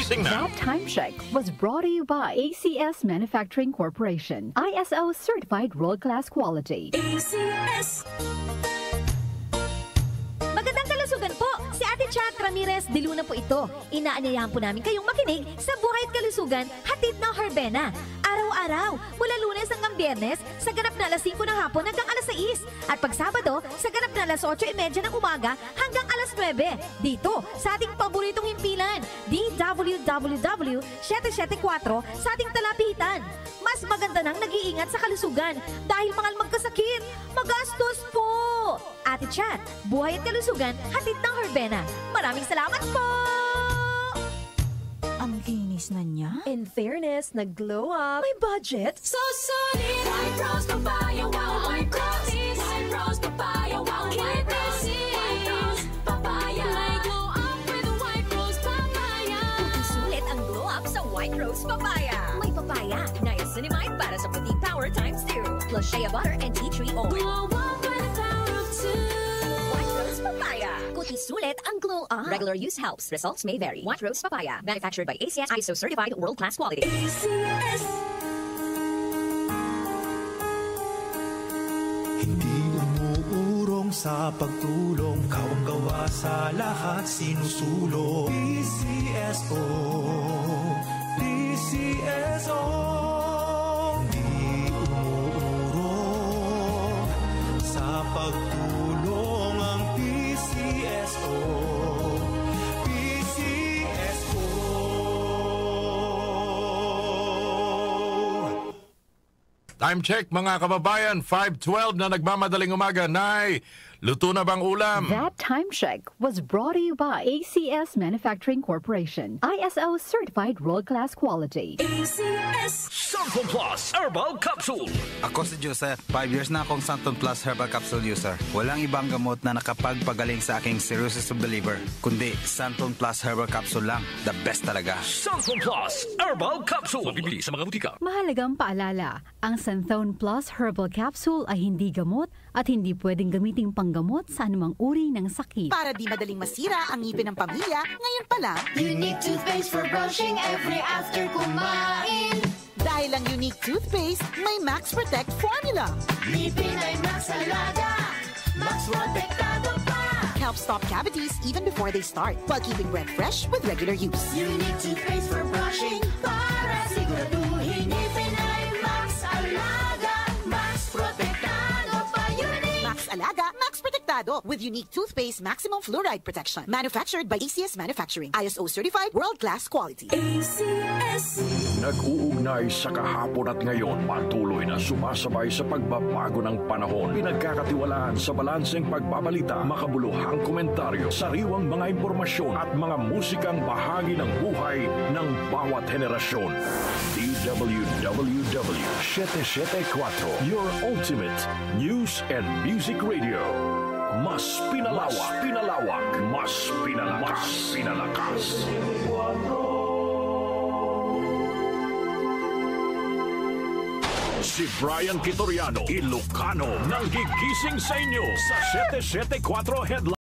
gising na. That time check was brought to you by ACS Manufacturing Corporation. ISO certified world-class quality. ACS. Magandang kalusugan po! Si Ate Chat Ramirez de Luna po ito. Inaanyayahan po namin kayong makinig sa Buhay at Kalusugan, hatid ng Herbena. Araw-araw, mula Lunes hanggang Biyernes, sa ganap na alas 5 ng hapon hanggang alas 6. At pag Sabado, sa ganap na alas 8:30 ng umaga hanggang alas 9. Dito, sa ating paboritong himpilan, DWWW 774 sa ating talapitan. Mas maganda nang nag-iingat sa kalusugan dahil mangal magkasakit, magastos po! Ate Chat, Buhay at Kalusugan, hatid ng Herbena. Maraming salamat po! Ang linis na niya. In fairness, nag-glow up. May budget. So solid. White Rose Papaya, wow, White Rose. White Rose Papaya, wow, White Rose. White Rose Papaya. May glow up with White Rose Papaya. Sulit ang glow up sa White Rose Papaya. May papaya, niacinamide para sa puting power times 2. Plus shea butter and tea tree oil. Glow up with the power of 2. White Rose Papaya. Kuti sulit ang glow up. Regular use helps. Results may vary. White Rose Papaya. Manufactured by ACS ISO certified world-class quality. ACS. Hindi umuurong sa pagtulong, kawang-gawa sa lahat sinusulong. PCSO, PCSO. Hindi umuurong sa pagtulong ang PCSO. PCSO. Time check mga kababayan, 5:12 na nagmamadaling umaga. Nay, luto na bang ulam? That time check was brought to you by ACS Manufacturing Corporation. ISO certified world-class quality. ACS. Santon Plus Herbal Capsule. Ako si Joseph. 5 years na akong Santon Plus Herbal Capsule user. Walang ibang gamot na nakapagpagaling sa aking cirrhosis of the liver, kundi Santon Plus Herbal Capsule lang. The best talaga. Santon Plus Herbal Capsule. Mabibili sa mga butika. Mahalagang paalala, ang Santhone Plus Herbal Capsule ay hindi gamot at hindi pwedeng gamiting panggamot sa anumang uri ng sakit. Para di madaling masira ang ngipin ng pamilya, ngayon pa lang, Unique toothpaste for brushing every after kumain. dahil ang unique toothpaste, may Max Protect formula. Ngipin ay Max Alaga. Max Protectado pa. Helps stop cavities even before they start, while keeping breath fresh with regular use. Unique toothpaste for brushing para siguraduhin ngipin ay Max Alaga. Max Protectado pa. Unique. Max Alaga, Max Protectado with unique toothpaste maximum fluoride protection. Manufactured by ACS Manufacturing. ISO certified world-class quality. ACS. Nag-uugnay sa kahapon at ngayon, patuloy na sumasabay sa pagbabago ng panahon. Pinagkakatiwalaan sa balanseng pagbabalita, makabuluhang komentaryo, sariwang mga impormasyon at mga musikang bahagi ng buhay ng bawat henerasyon. DWWW 774, your ultimate news and music radio. Mas pinalawak, mas pinalakas. Si Brian Kitoriano, Ilocano, nang gigising sa inyo sa 774 Headline.